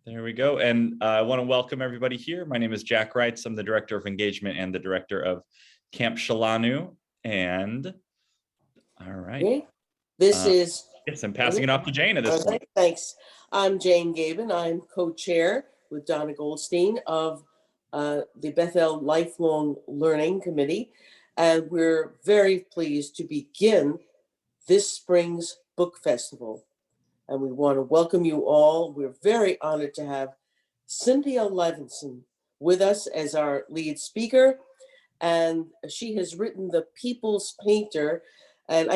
There we go. And I want to welcome everybody here. My name is Jack Reitz. I'm the Director of Engagement and the Director of Camp Shalanu. And all right. Okay. This is... Yes, I'm passing it off to Jane at this point. Thanks. I'm Jane Gabin. I'm co-chair with Donna Goldstein of the Bethel Lifelong Learning Committee. And we're very pleased to begin this spring's book festival. And we want to welcome you all. We're very honored to have Cynthia Levinson with us as our lead speaker. And she has written The People's Painter. And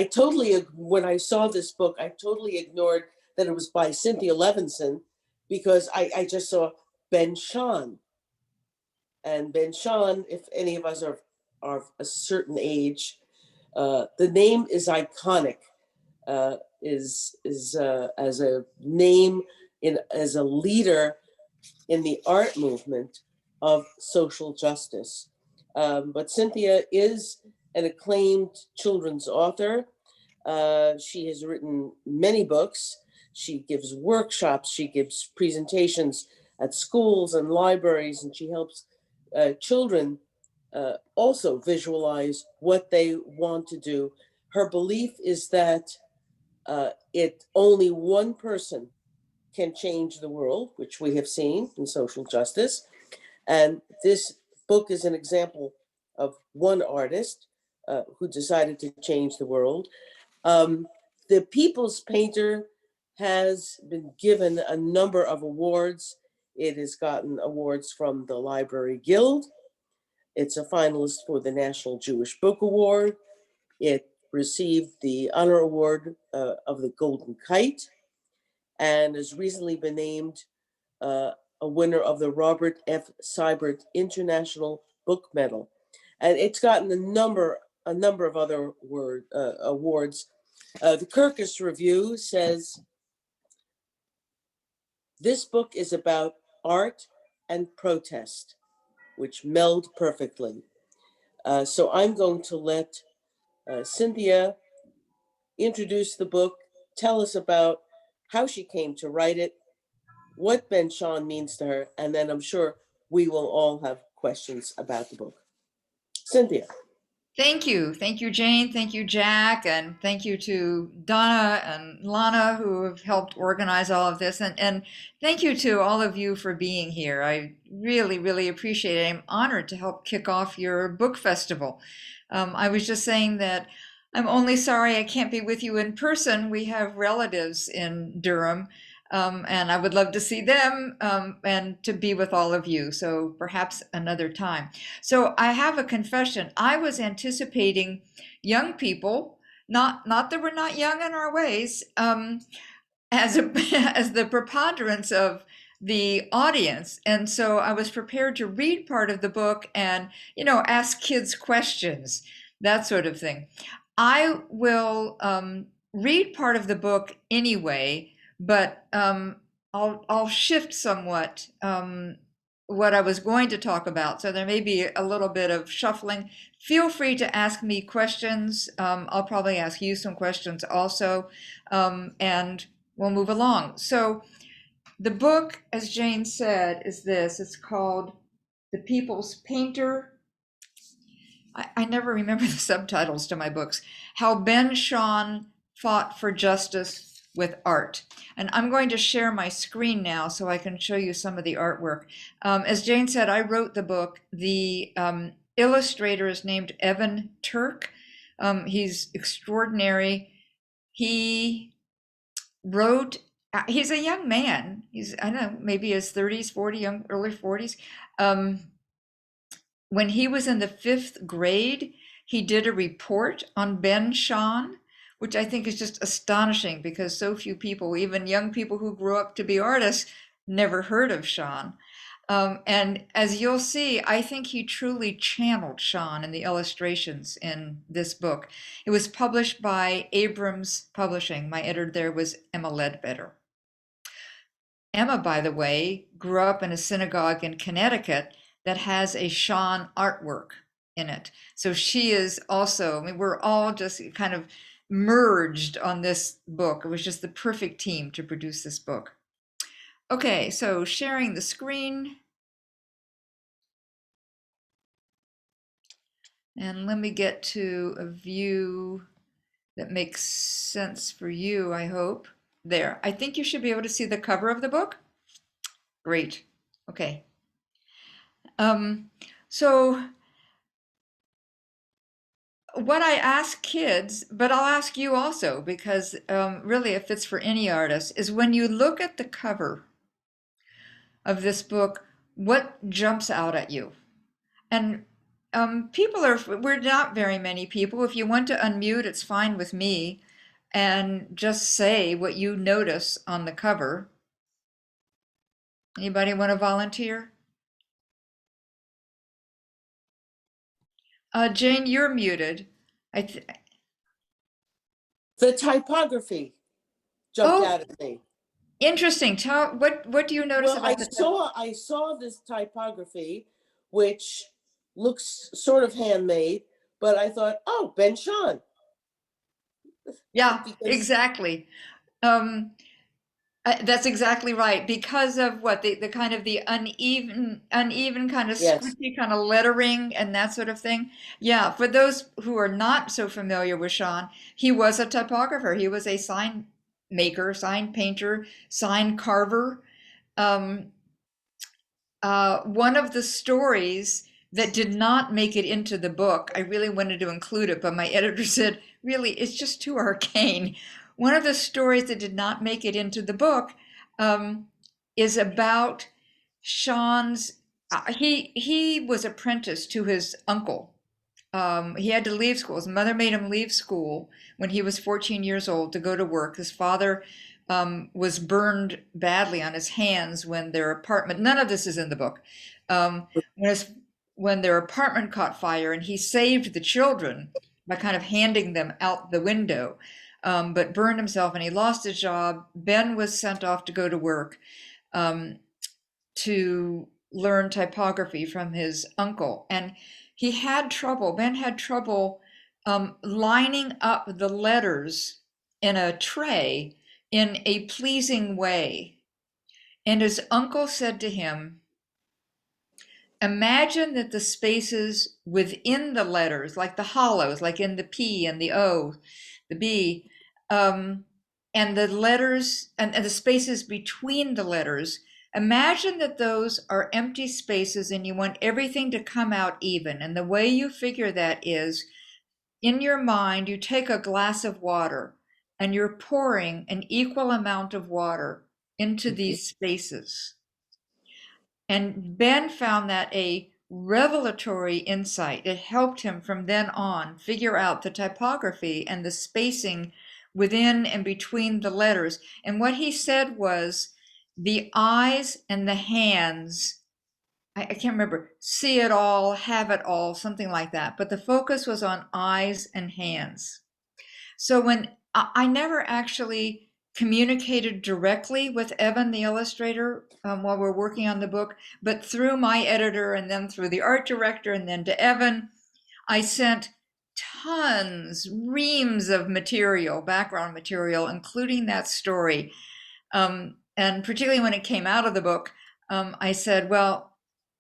when I saw this book, I totally ignored that it was by Cynthia Levinson because I just saw Ben Shahn. And Ben Shahn, if any of us are a certain age, the name is iconic. Is as a name as a leader in the art movement of social justice. But Cynthia is an acclaimed children's author. She has written many books. She gives workshops, she gives presentations at schools and libraries, and she helps children also visualize what they want to do. Her belief is that only one person can change the world, which we have seen in social justice. And this book is an example of one artist who decided to change the world. The People's Painter has been given a number of awards. It has gotten awards from the Library Guild. It's a finalist for the National Jewish Book Award. It received the honor award of the Golden Kite and has recently been named a winner of the Robert F. Seibert International Book Medal. And it's gotten a number of other awards. The Kirkus Review says, this book is about art and protest, which meld perfectly. So I'm going to let Cynthia introduce the book, tell us about how she came to write it, what Ben Shahn means to her, and then I'm sure we will all have questions about the book. Cynthia. Thank you. Thank you, Jane. Thank you, Jack. And thank you to Donna and Lana who have helped organize all of this. And thank you to all of you for being here. I really, really appreciate it. I'm honored to help kick off your book festival. I was just saying that I'm only sorry I can't be with you in person. We have relatives in Durham, and I would love to see them and to be with all of you. So perhaps another time. So I have a confession. I was anticipating young people, not that we're not young in our ways, as the preponderance of the audience. And so I was prepared to read part of the book and, ask kids questions, that sort of thing. I will read part of the book anyway, but I'll shift somewhat what I was going to talk about. So there may be a little bit of shuffling. Feel free to ask me questions. I'll probably ask you some questions also, and we'll move along. So the book, as Jane said, is this. It's called The People's Painter. I never remember the subtitles to my books. How Ben Shahn Fought for Justice with Art. And I'm going to share my screen now so I can show you some of the artwork. As Jane said, I wrote the book. The illustrator is named Evan Turk. He's extraordinary. He wrote, he's a young man. He's, I don't know, maybe his 30s, 40, early 40s. When he was in the 5th grade, he did a report on Ben Shahn, which I think is just astonishing because so few people, even young people who grew up to be artists, never heard of Shahn. And as you'll see, I think he truly channeled Shahn in the illustrations in this book. It was published by Abrams Publishing. My editor there was Emma Ledbetter. Emma, by the way, grew up in a synagogue in Connecticut that has a Shahn artwork in it. So she is also, we're all just kind of merged on this book. It was just the perfect team to produce this book. Okay, so sharing the screen. And let me get to a view that makes sense for you, I hope. There, I think you should be able to see the cover of the book. Great, okay. So what I ask kids, but I'll ask you also, because really it fits for any artist, is when you look at the cover of this book, what jumps out at you? And we're not very many people. If you want to unmute, it's fine with me. And just say what you notice on the cover. Anybody want to volunteer? Jane, you're muted. The typography jumped Oh, out at me. interesting. What do you notice Well, about I saw this typography, which looks sort of handmade, but I thought, oh, Ben Shahn. Yeah, Because exactly. That's exactly right. Because of what the kind of the uneven kind of yes, squishy kind of lettering and that sort of thing. Yeah, for those who are not so familiar with Sean, he was a typographer. He was a sign maker, sign painter, sign carver. Um, One of the stories that did not make it into the book, I really wanted to include it, but my editor said, really, it's just too arcane. One of the stories that did not make it into the book is about Sean's. He was apprenticed to his uncle. He had to leave school. His mother made him leave school when he was 14 years old to go to work. His father was burned badly on his hands when their apartment, none of this is in the book, um, when, when their apartment caught fire, and he saved the children by kind of handing them out the window, but burned himself and he lost his job. Ben was sent off to go to work um, to learn typography from his uncle. And Ben had trouble lining up the letters in a tray in a pleasing way. And his uncle said to him, imagine that the spaces within the letters, like the hollows, like in the P and the O, the B, and the letters and the spaces between the letters, imagine that those are empty spaces and you want everything to come out even. And the way you figure that is, in your mind, you take a glass of water and you're pouring an equal amount of water into these spaces. And Ben found that a revelatory insight. It helped him from then on figure out the typography and the spacing within and between the letters. And what he said was the eyes and the hands, I can't remember, see it all, have it all, something like that. But the focus was on eyes and hands. So when I never actually communicated directly with Evan, the illustrator, while we're working on the book, but through my editor and then through the art director and then to Evan, I sent reams of material, background material, including that story. And particularly when it came out of the book, I said, well,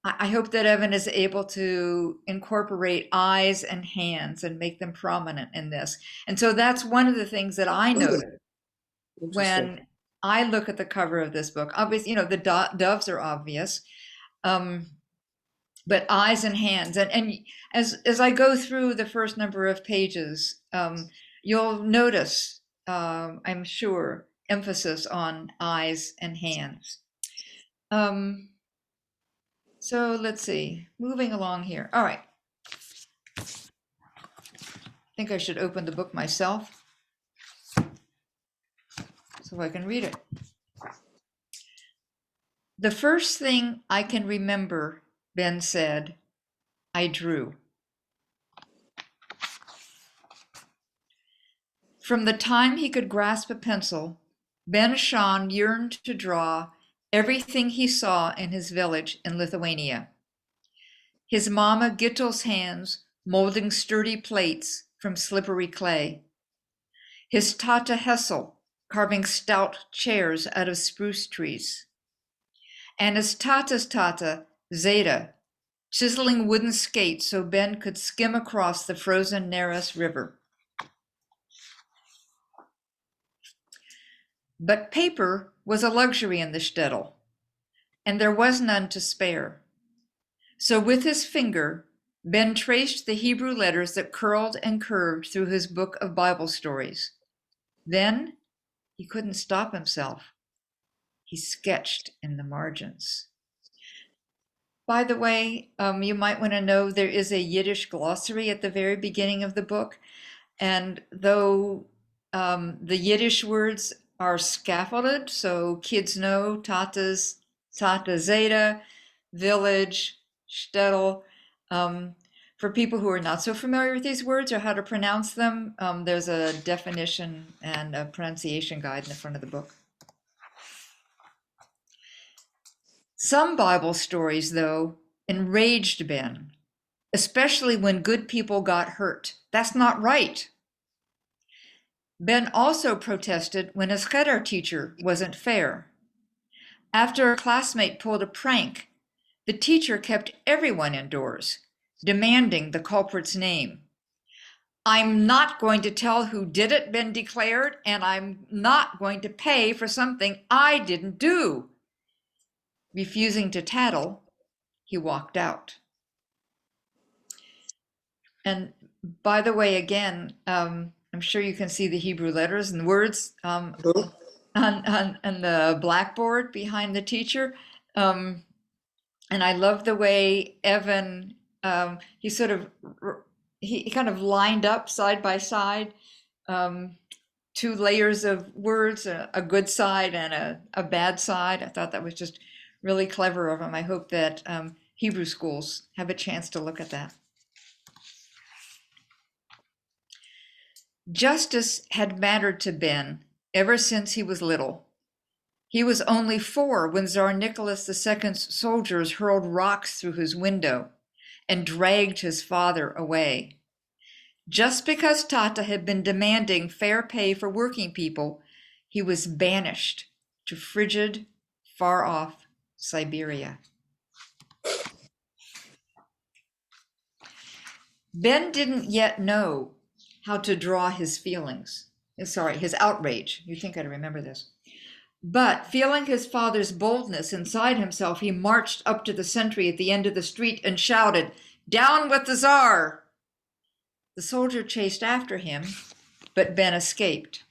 I hope that Evan is able to incorporate eyes and hands and make them prominent in this. And so that's one of the things that I noted when I look at the cover of this book. Obviously, the doves are obvious, but eyes and hands. And as I go through the first number of pages, you'll notice, I'm sure, emphasis on eyes and hands. So let's see, moving along here. All right. I think I should open the book myself so I can read it. The first thing I can remember, Ben said, I drew. From the time he could grasp a pencil, Ben Shahn yearned to draw everything he saw in his village in Lithuania. His mama Gittel's hands molding sturdy plates from slippery clay. His Tata Hessel carving stout chairs out of spruce trees. and his Tata's Tata, Zeta, chiseling wooden skates so Ben could skim across the frozen Neris River. But paper was a luxury in the shtetl, and there was none to spare. So with his finger, Ben traced the Hebrew letters that curled and curved through his book of Bible stories. Then he couldn't stop himself. He sketched in the margins. By the way, you might want to know there is a Yiddish glossary at the very beginning of the book. And though the Yiddish words are scaffolded, so kids know Tata Zeta, village, shtetl. For people who are not so familiar with these words or how to pronounce them, there's a definition and a pronunciation guide in the front of the book. Some Bible stories, though, enraged Ben, especially when good people got hurt. That's not right. Ben also protested when his cheder teacher wasn't fair. After a classmate pulled a prank, the teacher kept everyone indoors, demanding the culprit's name. "I'm not going to tell who did it," Ben declared, "and I'm not going to pay for something I didn't do." Refusing to tattle, he walked out. And by the way, again, I'm sure you can see the Hebrew letters and words on the blackboard behind the teacher. And I love the way Evan, he kind of lined up side by side, two layers of words, a good side and a bad side. I thought that was just really clever of him. I hope that Hebrew schools have a chance to look at that. Justice had mattered to Ben ever since he was little. He was only 4 when Tsar Nicholas II's soldiers hurled rocks through his window and dragged his father away. Just because Tata had been demanding fair pay for working people, he was banished to frigid, far-off Siberia. Ben didn't yet know how to draw his his outrage. You'd think I'd remember this. But feeling his father's boldness inside himself, he marched up to the sentry at the end of the street and shouted, "Down with the Tsar!" The soldier chased after him, but Ben escaped.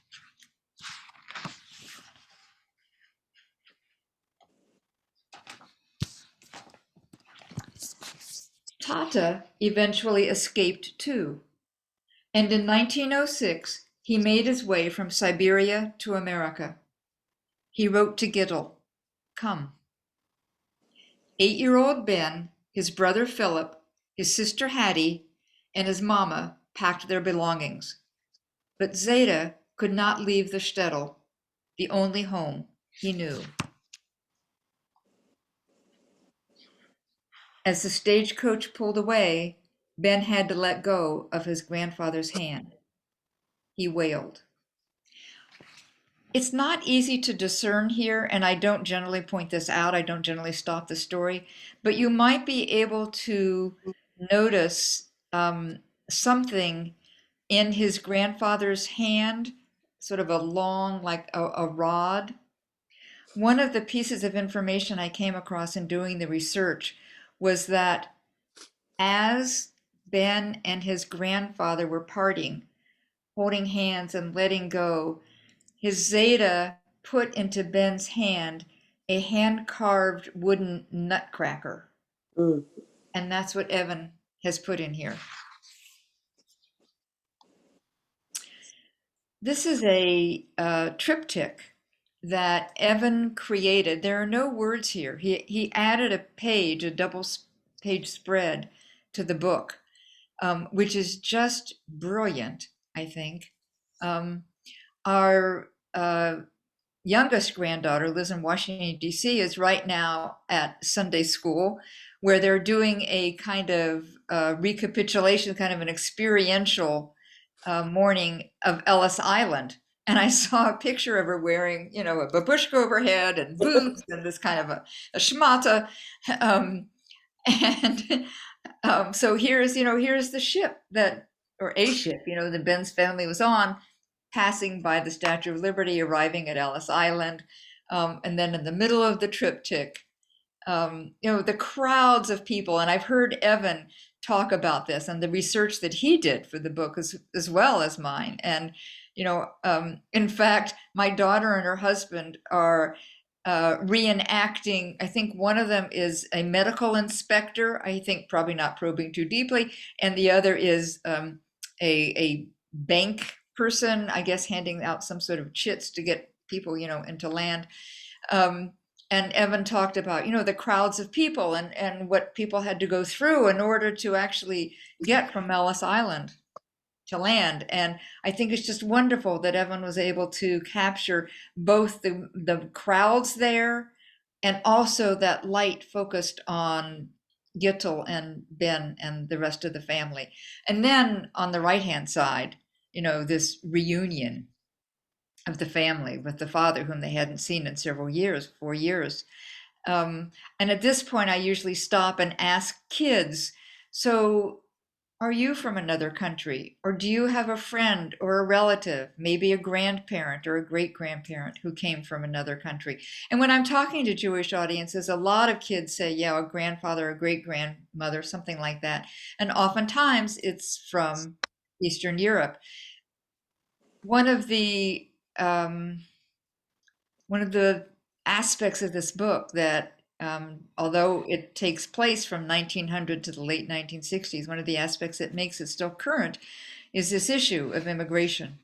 Tata eventually escaped too, and in 1906 he made his way from Siberia to America. He wrote to Gittel, "Come." 8-year-old Ben, his brother Philip, his sister Hattie, and his mama packed their belongings. But Zeta could not leave the shtetl, the only home he knew. As the stagecoach pulled away, Ben had to let go of his grandfather's hand. He wailed. It's not easy to discern here, and I don't generally point this out. I don't generally stop the story, but you might be able to notice something in his grandfather's hand, sort of a long, like a rod. One of the pieces of information I came across in doing the research was that as Ben and his grandfather were parting, holding hands and letting go, his Zeta put into Ben's hand a hand-carved wooden nutcracker. And that's what Evan has put in here. This is a triptych that Evan created. There are no words here. He added a double-page spread to the book, which is just brilliant, I think. Our youngest granddaughter lives in Washington, D.C., is right now at Sunday school, where they're doing a kind of recapitulation, kind of an experiential morning of Ellis Island. and I saw a picture of her wearing, you know, a babushka over her head and boots and this kind of a schmata. Um, and so here's, you know, here's the ship that, or a ship, you know, that Ben's family was on, passing by the Statue of Liberty, arriving at Ellis Island. And then in the middle of the triptych, you know, the crowds of people, and I've heard Evan talk about this and the research that he did for the book as well as mine. And, you know, in fact, my daughter and her husband are reenacting. I think one of them is a medical inspector, I think probably not probing too deeply, and the other is a bank person, I guess, handing out some sort of chits to get people, you know, into land. Um, and Evan talked about, you know, the crowds of people and what people had to go through in order to actually get from Ellis Island to land. And I think it's just wonderful that Evan was able to capture both the crowds there and also that light focused on Gittel and Ben and the rest of the family. And then on the right-hand side, you know, this reunion of the family with the father whom they hadn't seen in several years, 4 years. And at this point, I usually stop and ask kids, so are you from another country? Or do you have a friend or a relative, maybe a grandparent or a great grandparent who came from another country? And when I'm talking to Jewish audiences, a lot of kids say, yeah, a grandfather, a great grandmother, something like that. And oftentimes it's from Eastern Europe. One of the um, one of the aspects of this book that, although it takes place from 1900 to the late 1960s, one of the aspects that makes it still current is this issue of immigration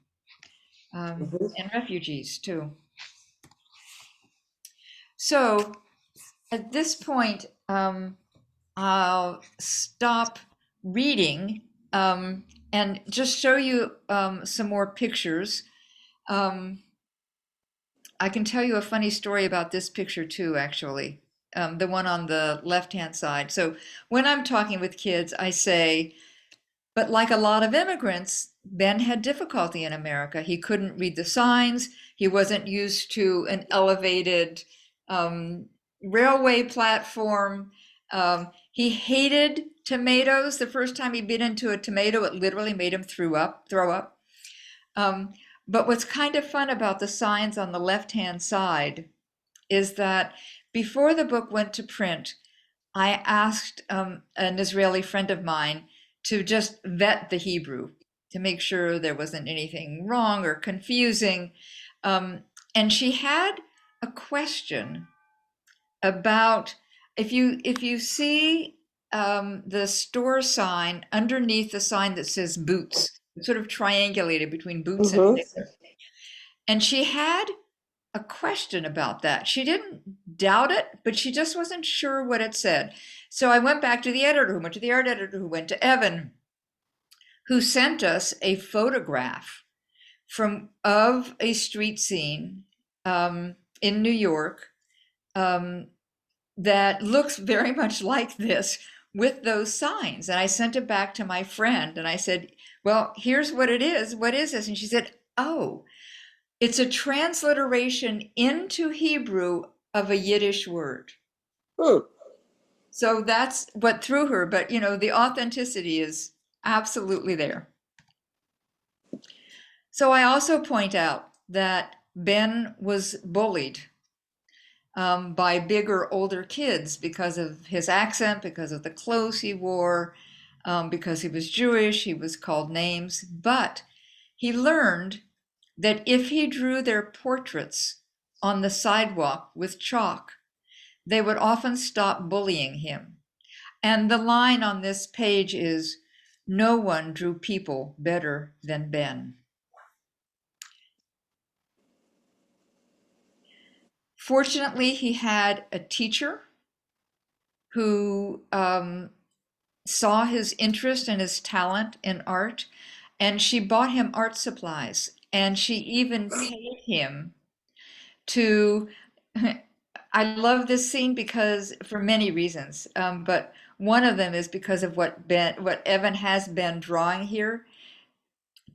and refugees too. So at this point, I'll stop reading and just show you some more pictures. I can tell you a funny story about this picture too, actually. The one on the left-hand side. So when I'm talking with kids, I say, but like a lot of immigrants, Ben had difficulty in America. He couldn't read the signs. He wasn't used to an elevated railway platform. He hated tomatoes. The first time he bit into a tomato, it literally made him throw up. But what's kind of fun about the signs on the left-hand side is that before the book went to print, I asked an Israeli friend of mine to just vet the Hebrew to make sure there wasn't anything wrong or confusing. And she had a question about if you see the store sign underneath the sign that says boots, sort of triangulated between boots and knickers. And she had a question about that. She didn't doubt it, but she just wasn't sure what it said. So I went back to the editor, who went to the art editor, who went to Evan, who sent us a photograph of a street scene in New York that looks very much like this with those signs. And I sent it back to my friend and I said, well, here's what it is. What is this? And she said, oh, it's a transliteration into Hebrew of a Yiddish word. So that's what threw her, but you know, the authenticity is absolutely there. So I also point out that Ben was bullied by bigger, older kids because of his accent, because of the clothes he wore, because he was Jewish, he was called names. But he learned that if he drew their portraits on the sidewalk with chalk, they would often stop bullying him. And the line on this page is, no one drew people better than Ben. Fortunately, he had a teacher who saw his interest and his talent in art, and she bought him art supplies, and she even paid him to. I love this scene because for many reasons, but one of them is because of what Evan has been drawing here.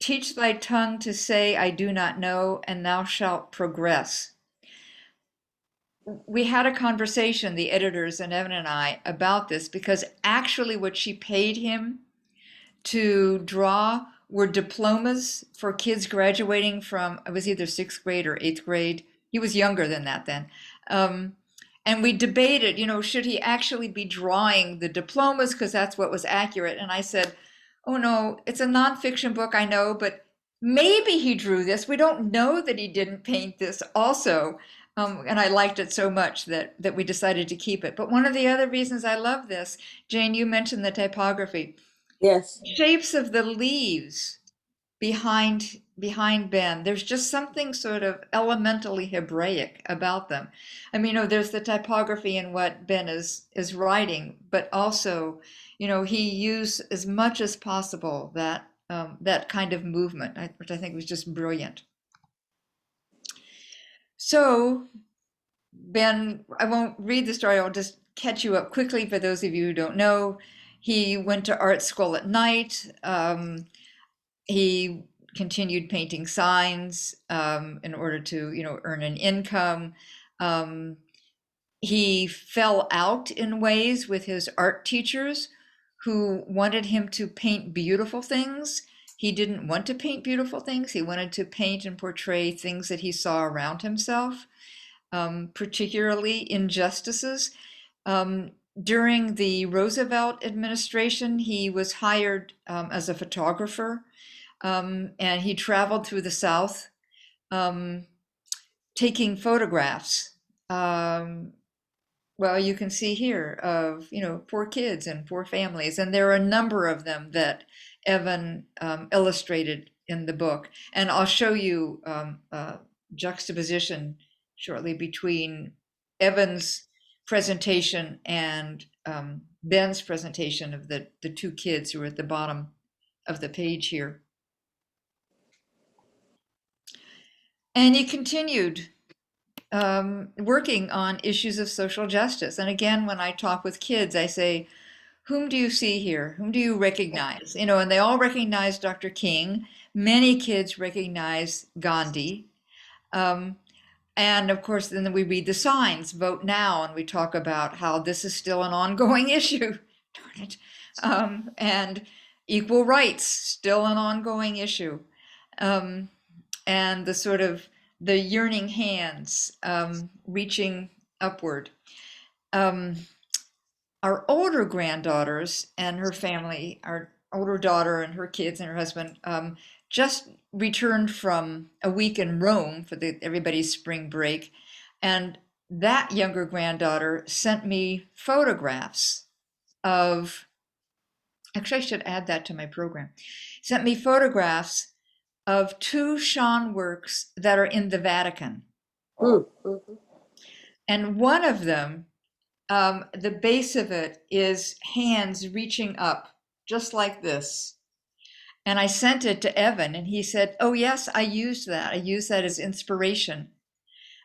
teach thy tongue to say, I do not know, and thou shalt progress. We had a conversation, the editors and Evan and I, about this because actually what she paid him to draw were diplomas for kids graduating from, it was either 6th grade or 8th grade. He was younger than that then. And we debated, should he actually be drawing the diplomas because that's what was accurate? And I said, oh no, it's a nonfiction book, I know, but maybe he drew this. We don't know that he didn't paint this also. And I liked it so much that we decided to keep it. But one of the other reasons I love this, Jane, you mentioned the typography. Yes. Shapes of the leaves behind Ben. There's just something sort of elementally Hebraic about them. I mean, there's the typography in what Ben is writing, but also, he used as much as possible that that kind of movement, which I think was just brilliant. So, Ben, I won't read the story. I'll just catch you up quickly for those of you who don't know. He went to art school at night. He continued painting signs in order to, earn an income. He fell out in ways with his art teachers who wanted him to paint beautiful things. He didn't want to paint beautiful things. He wanted to paint and portray things that he saw around himself, particularly injustices. During the Roosevelt administration, he was hired as a photographer, and he traveled through the South taking photographs. Well, you can see here of, poor kids and poor families, and there are a number of them that Evan illustrated in the book. And I'll show you a juxtaposition shortly between Evan's presentation and Ben's presentation of the two kids who are at the bottom of the page here. And he continued working on issues of social justice. And again, when I talk with kids, I say, whom do you see here? Whom do you recognize? And they all recognize Dr. King. Many kids recognize Gandhi. And of course, then we read the signs, vote now, and we talk about how this is still an ongoing issue. Darn it. And equal rights, still an ongoing issue. And the sort of the yearning hands reaching upward. Our older granddaughters and her family, our older daughter and her kids and her husband, just returned from a week in Rome for everybody's spring break. And that younger granddaughter sent me photographs of, actually I should add that to my program, sent me photographs of 2 Sean works that are in the Vatican. Mm-hmm. And one of them, the base of it is hands reaching up, just like this. And I sent it to Evan, and he said, oh yes, I used that. I used that as inspiration.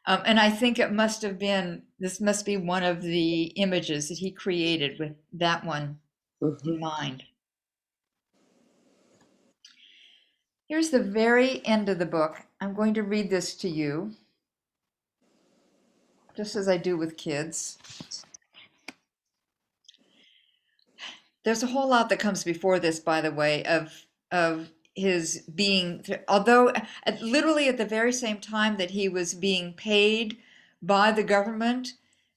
And I think it must have been, this must be one of the images that he created with that one in mind. Here's the very end of the book. I'm going to read this to you, just as I do with kids. There's a whole lot that comes before this, by the way, of his being, although literally at the very same time that he was being paid by the government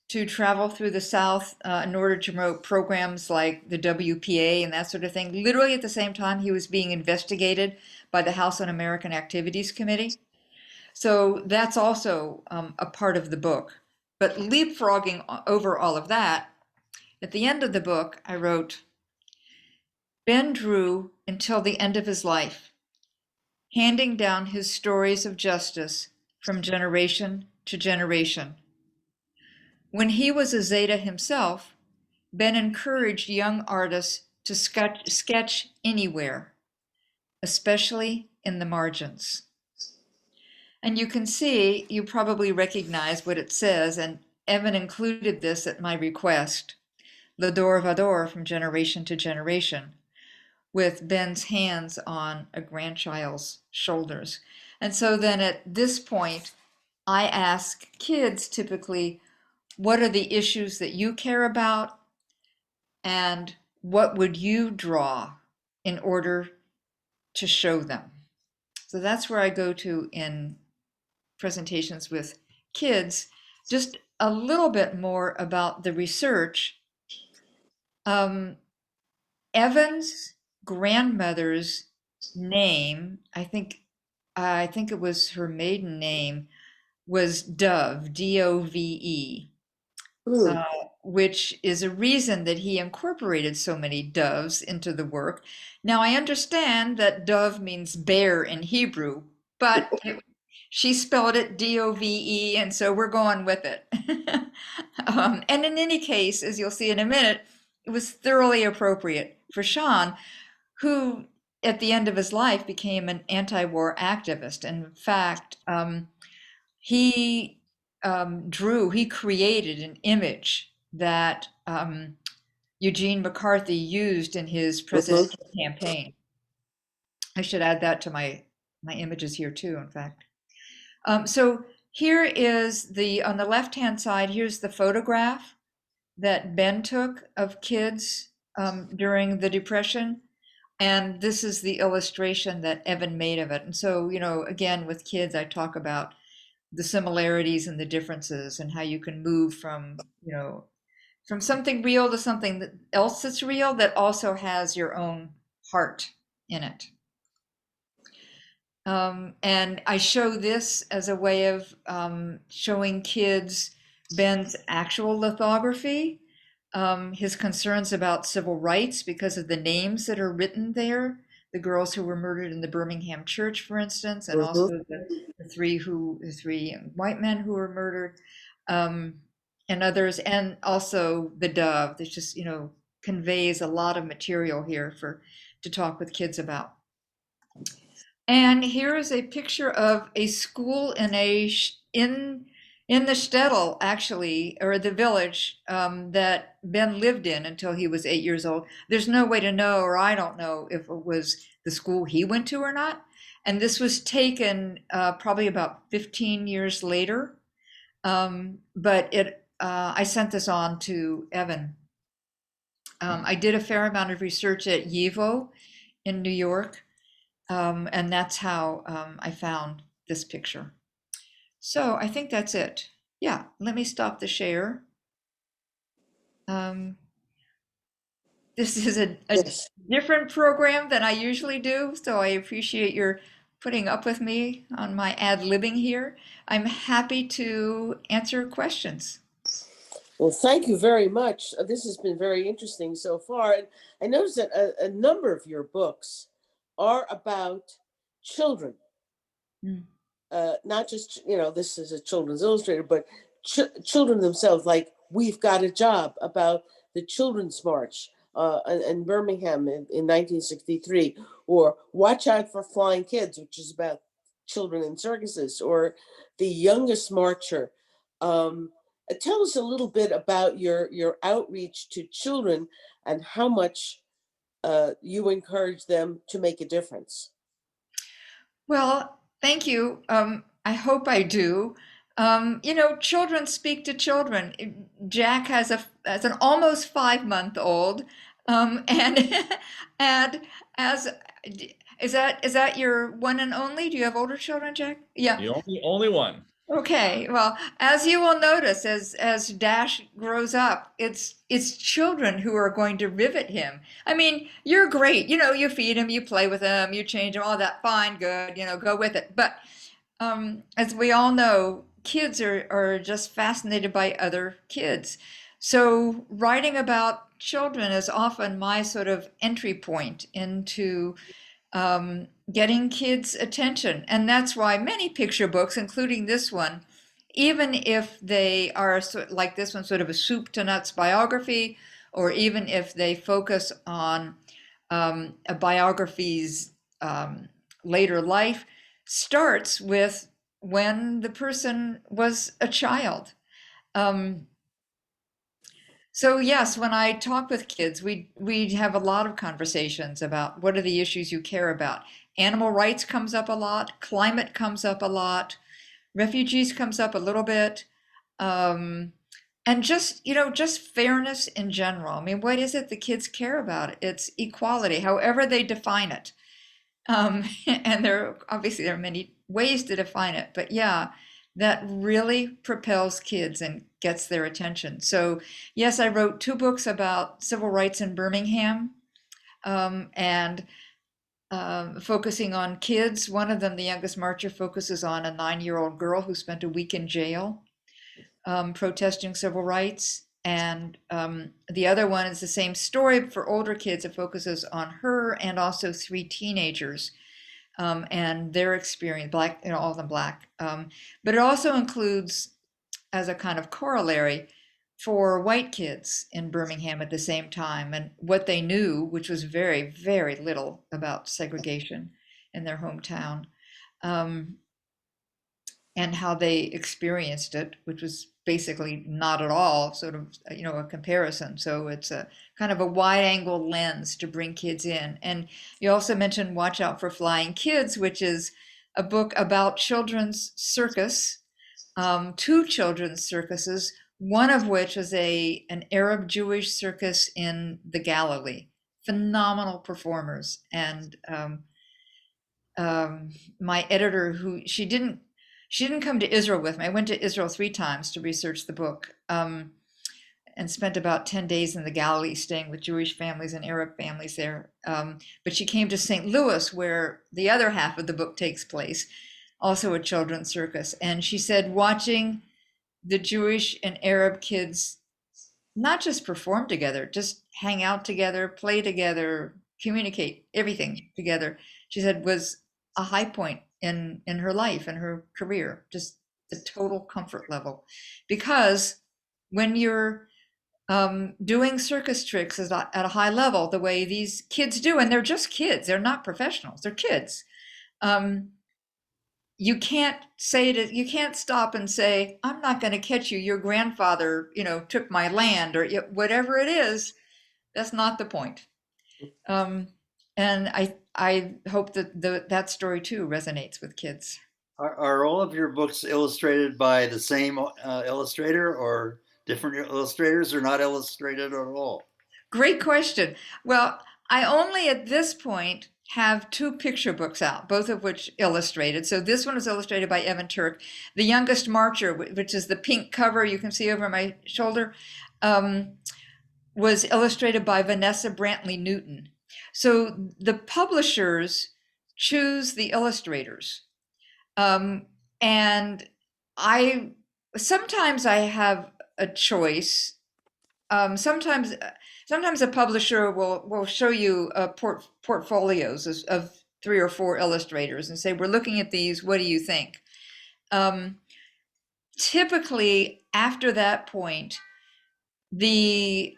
to travel through the South in order to promote programs like the WPA and that sort of thing, literally at the same time he was being investigated by the House Un-American Activities Committee. So that's also a part of the book. But leapfrogging over all of that, at the end of the book, I wrote, Ben drew until the end of his life, handing down his stories of justice from generation to generation. When he was a Zeta himself, Ben encouraged young artists to sketch anywhere, especially in the margins. And you can see, you probably recognize what it says, and Evan included this at my request, L'Ador Vador from generation to generation. with Ben's hands on a grandchild's shoulders. And so then at this point, I ask kids typically, what are the issues that you care about? And what would you draw in order to show them? So that's where I go to in presentations with kids, just a little bit more about the research. Evan's grandmother's name, I think it was her maiden name, was Dove, D-O-V-E, Hmm. uh, which is a reason that he incorporated so many doves into the work. Now, I understand that dove means bear in Hebrew, but she spelled it D-O-V-E, and so we're going with it. And in any case, as you'll see in a minute, it was thoroughly appropriate for Sean, who at the end of his life became an anti-war activist. In fact, he he created an image that Eugene McCarthy used in his Mhm. presidential campaign. I should add that to my images here too, in fact. So here is on the left-hand side, here's the photograph that Ben took of kids during the Depression. And this is the illustration that Evan made of it. And so, again, with kids, I talk about the similarities and the differences and how you can move from something real to something else that's real that also has your own heart in it. And I show this as a way of showing kids Ben's actual lithography, his concerns about civil rights because of the names that are written there, the girls who were murdered in the Birmingham church, for instance, and Mhm. also the three white men who were murdered, and others, and also the dove. That just conveys a lot of material here to talk with kids about. And here is a picture of a school in the shtetl, actually, or the village that Ben lived in until he was 8 years old. There's no way to know, or I don't know if it was the school he went to or not. And this was taken probably about 15 years later. But I sent this on to Evan. I did a fair amount of research at YIVO in New York, and that's how I found this picture. So I think that's it. Yeah, let me stop the share. Um, this is a Yes. different program than I usually do, so I appreciate your putting up with me on my ad-libbing here. I'm happy to answer questions. Well, thank you very much. This has been very interesting so far. And I noticed that a number of your books are about children, Mm. not just, this is a children's illustrator, but children themselves, like We've Got a Job, about the Children's March in Birmingham in 1963, or Watch Out for Flying Kids, which is about children in circuses, or The Youngest Marcher. Tell us a little bit about your outreach to children and how much you encourage them to make a difference. Well, thank you. I hope I do. Children speak to children. Jack has an almost 5-month-old, and and as is that your one and only? Do you have older children, Jack? Yeah. The only one. Okay, well, as you will notice, as Dash grows up, it's children who are going to rivet him. I mean, you're great, you feed him, you play with him, you change him, all that, fine, good, go with it. But as we all know, kids are just fascinated by other kids. So writing about children is often my sort of entry point into getting kids' attention. And that's why many picture books, including this one, even if they are like this one, sort of a soup to nuts biography, or even if they focus on a biography's later life, starts with when the person was a child. Um, So yes, when I talk with kids, we have a lot of conversations about what are the issues you care about. Animal rights comes up a lot, climate comes up a lot, refugees comes up a little bit, um, and just just fairness in general. I mean, what is it the kids care about? It's equality, however they define it. And there are many ways to define it, but yeah, that really propels kids and gets their attention. So yes, I wrote two books about civil rights in Birmingham, and focusing on kids. One of them, The Youngest Marcher, focuses on a 9-year-old girl who spent a week in jail protesting civil rights. And the other one is the same story for older kids. It focuses on her and also 3 teenagers and their experience, black, all of them black. But it also includes, as a kind of corollary, for white kids in Birmingham at the same time and what they knew, which was very, very little about segregation in their hometown, um, and how they experienced it, which was basically not at all sort of, a comparison. So it's a kind of a wide angle lens to bring kids in. And you also mentioned Watch Out for Flying Kids, which is a book about children's circus, 2 children's circuses, one of which is an Arab Jewish circus in the Galilee. Phenomenal performers. And my editor, who she didn't come to Israel with me. I went to Israel 3 times to research the book, and spent about 10 days in the Galilee, staying with Jewish families and Arab families there. But she came to St. Louis, where the other half of the book takes place, also a children's circus. And she said, watching the Jewish and Arab kids not just perform together, just hang out together, play together, communicate, everything together, she said, was a high point in her life and her career, just the total comfort level. Because when you're doing circus tricks at a high level, the way these kids do, and they're just kids, they're not professionals, they're kids. You can't you can't stop and say, I'm not going to catch you. Your grandfather, took my land, or whatever it is. That's not the point. And I hope that that story too resonates with kids. Are all of your books illustrated by the same illustrator, or different illustrators, or not illustrated at all? Great question. Well, I only at this point have 2 picture books out, both of which illustrated. So this one is illustrated by Evan Turk. The Youngest Marcher, which is the pink cover you can see over my shoulder, was illustrated by Vanessa Brantley Newton. So the publishers choose the illustrators. And sometimes I have a choice. Sometimes a publisher will show you portfolios of 3 or 4 illustrators and say, we're looking at these, what do you think? Typically, after that point, the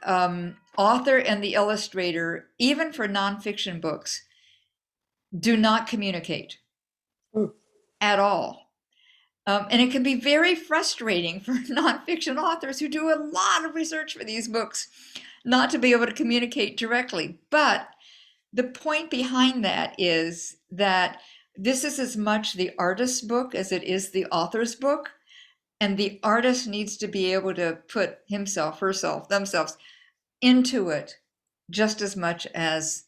author and the illustrator, even for nonfiction books, do not communicate at all. And it can be very frustrating for nonfiction authors who do a lot of research for these books not to be able to communicate directly. But the point behind that is that this is as much the artist's book as it is the author's book. And the artist needs to be able to put himself, herself, themselves into it just as much as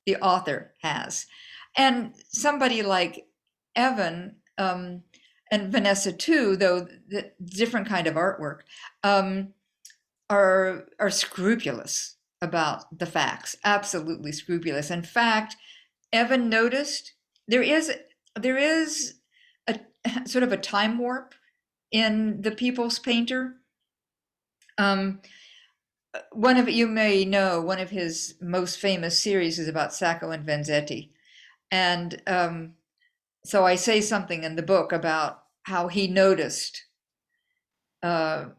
the author has. And somebody like Evan, and Vanessa too, though the different kind of artwork, are scrupulous about the facts, absolutely scrupulous. In fact, Evan noticed there is a sort of a time warp in the People's Painter. You may know, one of his most famous series is about Sacco and Vanzetti. And so I say something in the book about how he noticed the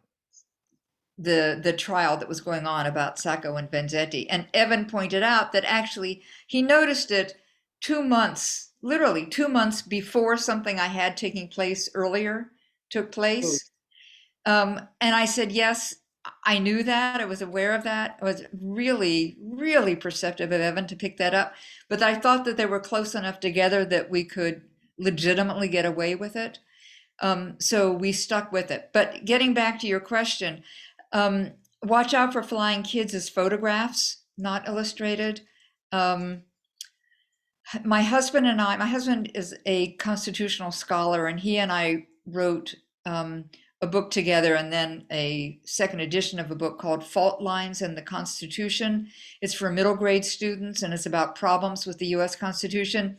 trial that was going on about Sacco and Vanzetti. And Evan pointed out that actually he noticed it 2 months, literally 2 months before something I had taking place earlier took place. And I said, yes, I knew that, I was aware of that. I was really, really perceptive of Evan to pick that up. But I thought that they were close enough together that we could legitimately get away with it. So we stuck with it. But getting back to your question, watch out for flying kids as photographs, not illustrated. My husband is a constitutional scholar, and he and I wrote a book together, and then a second edition of a book called Fault Lines in the Constitution. It's for middle grade students, and it's about problems with the US Constitution.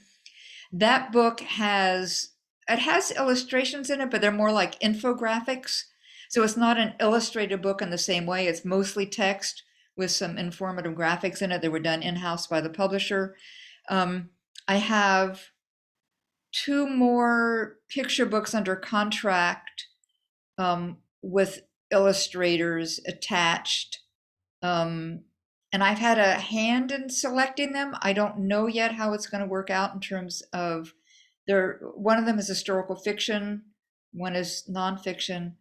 That book has illustrations in it, but they're more like infographics. So it's not an illustrated book in the same way. It's mostly text with some informative graphics in it that were done in-house by the publisher. I have 2 more picture books under contract with illustrators attached. And I've had a hand in selecting them. I don't know yet how it's going to work out in terms of one of them is historical fiction, one is nonfiction.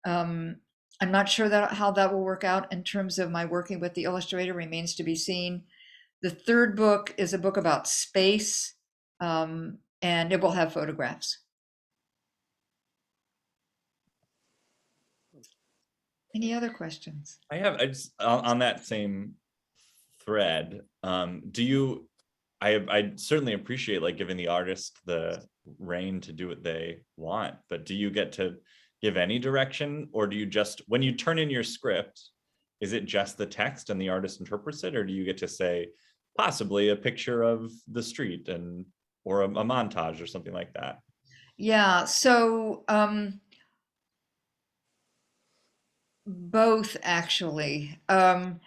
I'm not sure how that will work out in terms of my working with the illustrator, remains to be seen. The third book is a book about space, and it will have photographs. Any other questions? I just on that same thread. I certainly appreciate like giving the artist the reign to do what they want, but do you get to give any direction, or do you just, when you turn in your script, is it just the text and the artist interprets it, or do you get to say possibly a picture of the street or a montage or something like that? Yeah, so both actually.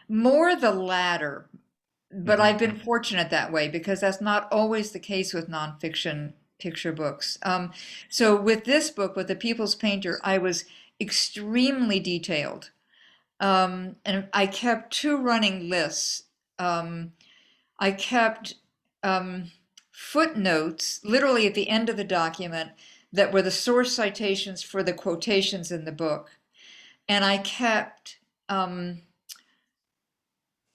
More the latter, but I've been fortunate that way because that's not always the case with nonfiction picture books. So with this book, with The People's Painter, I was extremely detailed. And I kept 2 running lists. I kept footnotes literally at the end of the document that were the source citations for the quotations in the book. And I kept, those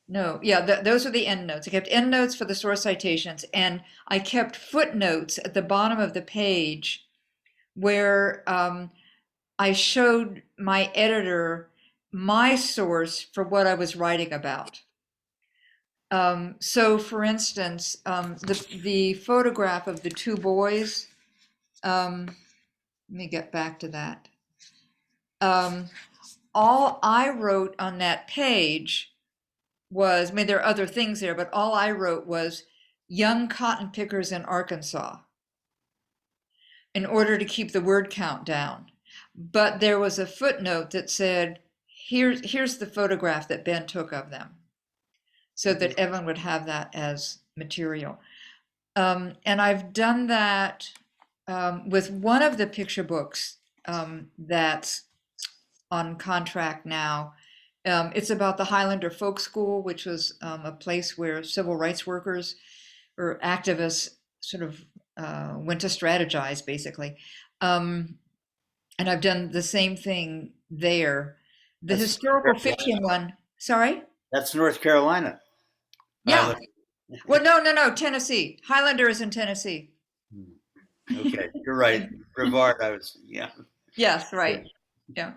are the end notes. I kept end notes for the source citations, and I kept footnotes at the bottom of the page where I showed my editor my source for what I was writing about. So for instance, the photograph of the 2 boys, let me get back to that. All I wrote on that page was, I mean, there are other things there, but all I wrote was young cotton pickers in Arkansas in order to keep the word count down. But there was a footnote that said, here's the photograph that Ben took of them, so that Evan would have that as material. And I've done that with one of the picture books that's on contract now. It's about the Highlander Folk School, which was a place where civil rights workers or activists sort of went to strategize, basically. And I've done the same thing there. The historical fiction one, sorry? That's North Carolina. Yeah. Well, no, Tennessee. Highlander is in Tennessee. Okay, you're right. Brevard, yeah. Yes, right. Yeah.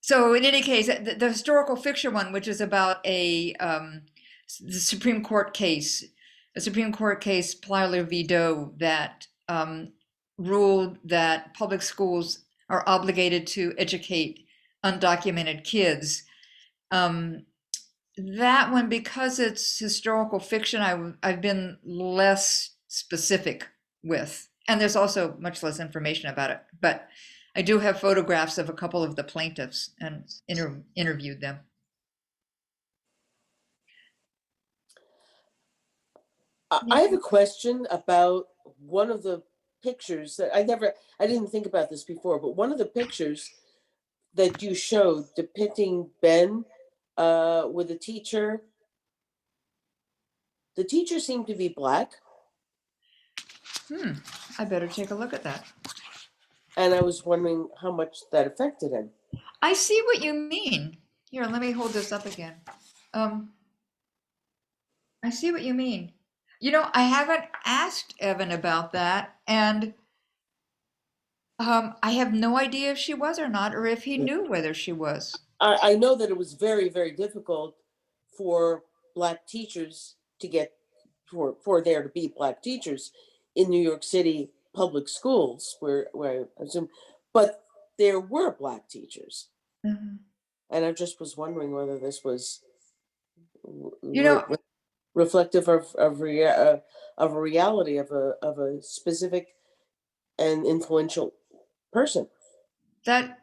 So in any case, the historical fiction one, which is about the Supreme Court case, Plyler v. Doe, that ruled that public schools are obligated to educate undocumented kids. That one, because it's historical fiction, I've been less specific with, and there's also much less information about it, but I do have photographs of a couple of the plaintiffs and interviewed them. I have a question about one of the pictures that I didn't think about this before, but one of the pictures that you showed depicting Ben with a teacher, the teacher seemed to be Black. I better take a look at that. And I was wondering how much that affected him. I see what you mean. Here, let me hold this up again. I see what you mean. You know, I haven't asked Evan about that, and I have no idea if she was or not, or if he knew whether she was. I know that it was very, very difficult for Black teachers to get, for there to be Black teachers in New York City public schools, where I assume, but there were Black teachers. Mhm. And I just was wondering whether this was You know, reflective of a reality of a specific and influential person. that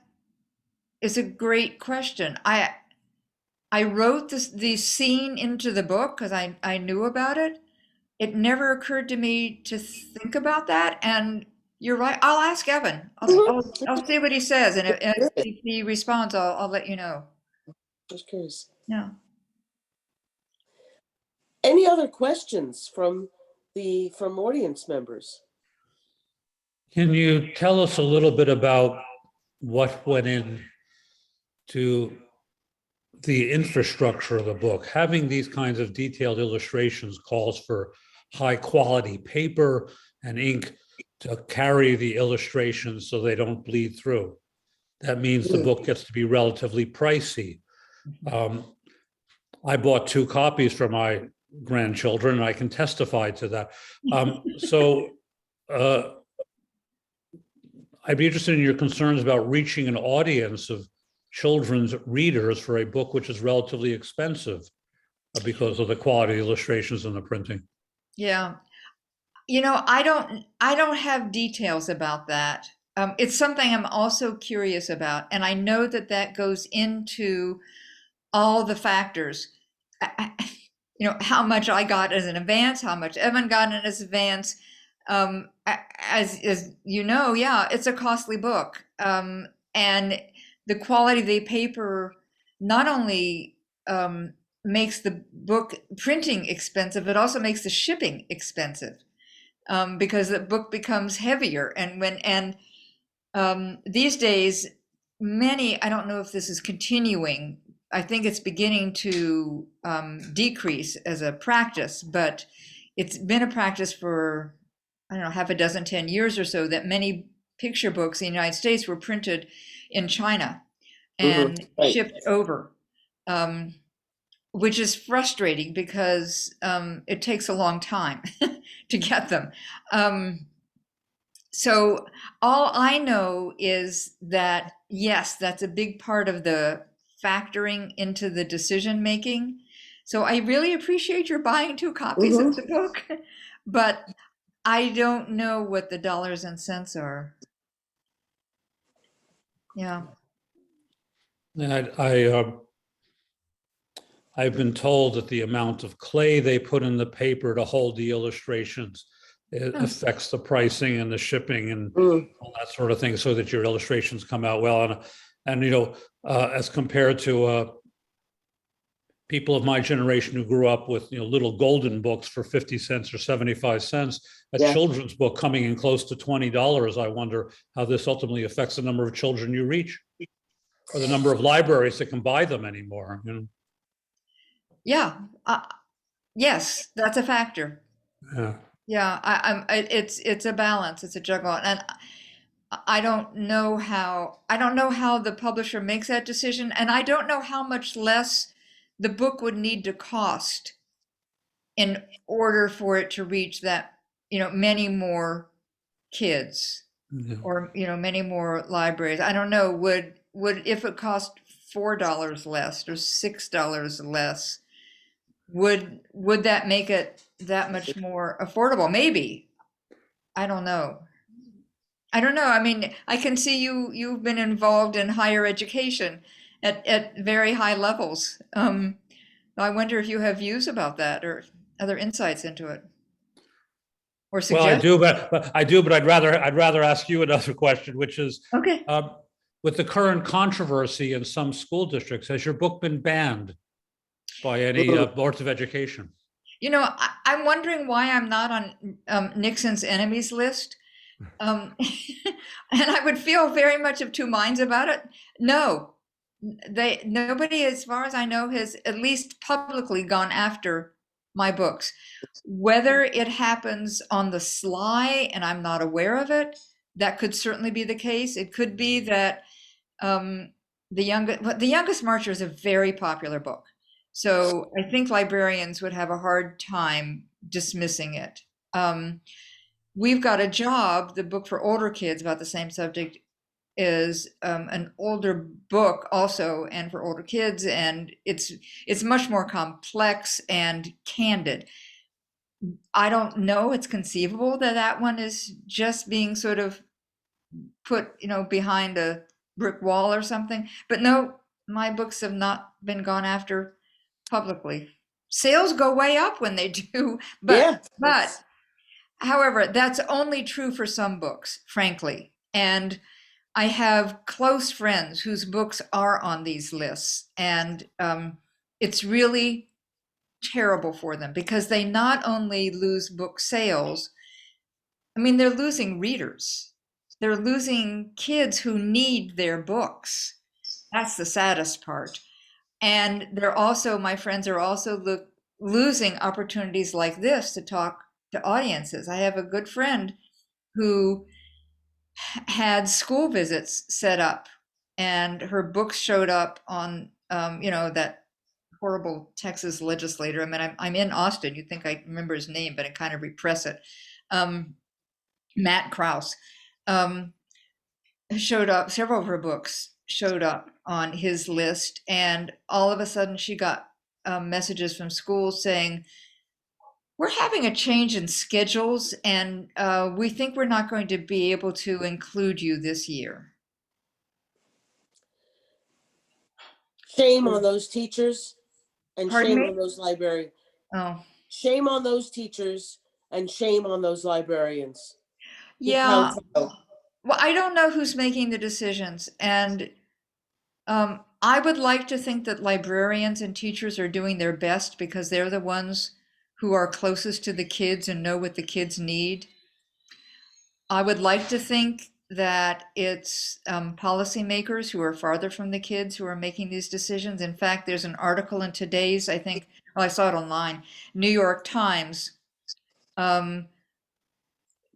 is a great question. I wrote the scene into the book because I knew about it. It never occurred to me to think about that, and you're right. I'll ask Evan. I'll see what he says, and if he responds, I'll let you know. Just curious. Yeah. Any other questions from audience members? Can you tell us a little bit about what went into the infrastructure of the book? Having these kinds of detailed illustrations calls for high quality paper and ink to carry the illustrations so they don't bleed through. That means the book gets to be relatively pricey. I bought 2 copies for my grandchildren, and I can testify to that. I'd be interested in your concerns about reaching an audience of children's readers for a book which is relatively expensive because of the quality of the illustrations and the printing. Yeah. You know, I don't have details about that. It's something I'm also curious about, and I know that goes into all the factors. You know, how much I got as an advance, how much Evan got in his advance. As you know, yeah, it's a costly book, and the quality of the paper not only makes the book printing expensive, it also makes the shipping expensive, because the book becomes heavier. And these days, I don't know if this is continuing. I think it's beginning to decrease as a practice, but it's been a practice for, I don't know, half a dozen, 10 years or so, that many picture books in the United States were printed in China and Right. shipped over, which is frustrating because it takes a long time to get them. So all I know is that, yes, that's a big part of the factoring into the decision making. So I really appreciate your buying 2 copies of the book, but I don't know what the dollars and cents are. Yeah. And I've been told that the amount of clay they put in the paper to hold the illustrations, it affects the pricing and the shipping and all that sort of thing, so that your illustrations come out well. And you know, as compared to people of my generation who grew up with, you know, little golden books for 50 cents or 75 cents, a children's book coming in close to $20, I wonder how this ultimately affects the number of children you reach, or the number of libraries that can buy them anymore. You know? Yeah. Yes, that's a factor. Yeah. Yeah. It's a balance. It's a juggle. And I don't know how the publisher makes that decision. And I don't know how much less the book would need to cost in order for it to reach that, you know, many more kids, or, you know, many more libraries. I don't know, would if it cost $4 less or $6 less, would that make it that much more affordable? Maybe. I don't know. I mean, I can see you've been involved in higher education at very high levels. I wonder if you have views about that or other insights into it, or Well, suggestions. I do, but I'd rather ask you another question, which is, Okay. with the current controversy in some school districts, has your book been banned by any boards of education? You know, I'm wondering why I'm not on Nixon's enemies list. And I would feel very much of 2 minds about it. No, nobody, as far as I know, has at least publicly gone after my books. Whether it happens on the sly and I'm not aware of it, that could certainly be the case. It could be that the Youngest Marcher is a very popular book, so I think librarians would have a hard time dismissing it. We've Got a Job, the book for older kids about the same subject, is an older book also, and for older kids, and it's much more complex and candid. I don't know. It's conceivable that that one is just being sort of put, behind a brick wall or something. But no, my books have not been gone after publicly. Sales go way up when they do, Yeah. but however, that's only true for some books, frankly. And I have close friends whose books are on these lists, and it's really terrible for them because they not only lose book sales, I mean, they're losing readers. They're losing kids who need their books. That's the saddest part. And my friends are also losing opportunities like this to talk to audiences. I have a good friend who had school visits set up, and her books showed up on, that horrible Texas legislator. I mean, I'm in Austin. You'd think I remember his name, but I kind of repress it. Matt Krause showed up. Several of her books showed up on his list, and all of a sudden she got messages from schools saying, we're having a change in schedules, and we think we're not going to be able to include you this year. Shame on those teachers and Pardon shame me? on those librarians. Oh, Shame on those teachers and shame on those librarians. yeah. Because, Well, I don't know who's making the decisions, and I would like to think that librarians and teachers are doing their best because they're the ones who are closest to the kids and know what the kids need. I would like to think that it's policymakers who are farther from the kids who are making these decisions. In fact, there's an article in today's, I saw it online, New York Times,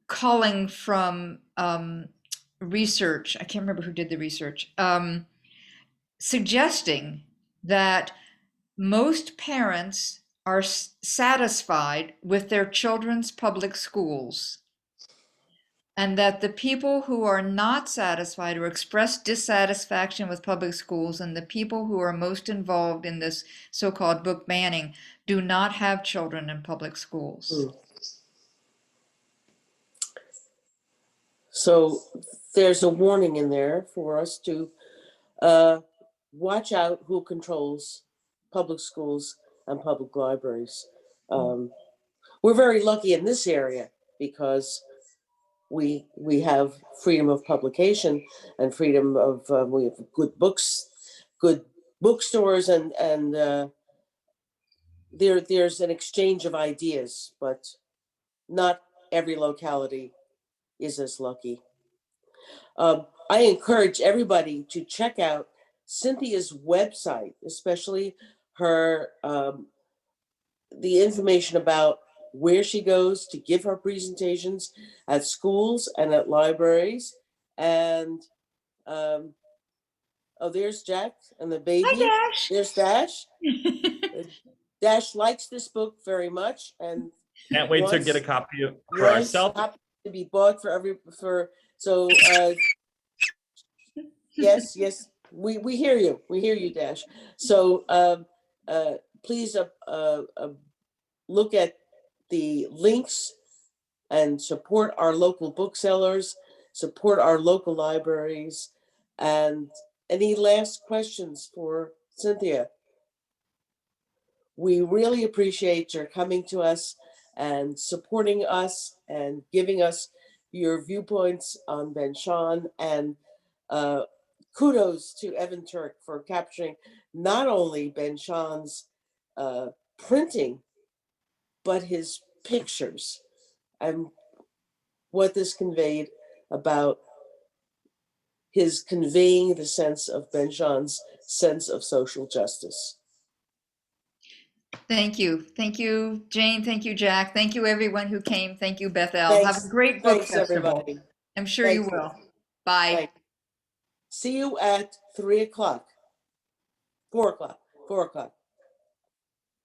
calling from research. I can't remember who did the research, suggesting that most parents are satisfied with their children's public schools, and that the people who are not satisfied or express dissatisfaction with public schools and the people who are most involved in this so-called book banning do not have children in public schools. So there's a warning in there for us to watch out who controls public schools and public libraries. We're very lucky in this area because we have freedom of publication and freedom of we have good books, good bookstores, and there's an exchange of ideas, but not every locality is as lucky. I encourage everybody to check out Cynthia's website, especially her the information about where she goes to give her presentations at schools and at libraries. And oh, there's Jack and the baby. Hi, Dash. There's Dash. Dash likes this book very much and Can't wait to get a copy for wants ourselves. copy to be bought so yes, we hear you. We hear you, Dash. So please look at the links and support our local booksellers, support our local libraries. And any last questions for Cynthia? We really appreciate your coming to us and supporting us and giving us your viewpoints on Ben Shahn, and kudos to Evan Turk for capturing not only Ben Shahn's printing, but his pictures and what this conveyed about his conveying the sense of Ben-Jean's sense of social justice. Thank you. Thank you, Jane. Thank you, Jack. Thank you, everyone who came. Thank you, Bethel. Have a great book Thanks, festival. everybody. I'm sure you Thank you. will. Bye. Thank you. See you at 3 o'clock, 4 o'clock, 4 o'clock.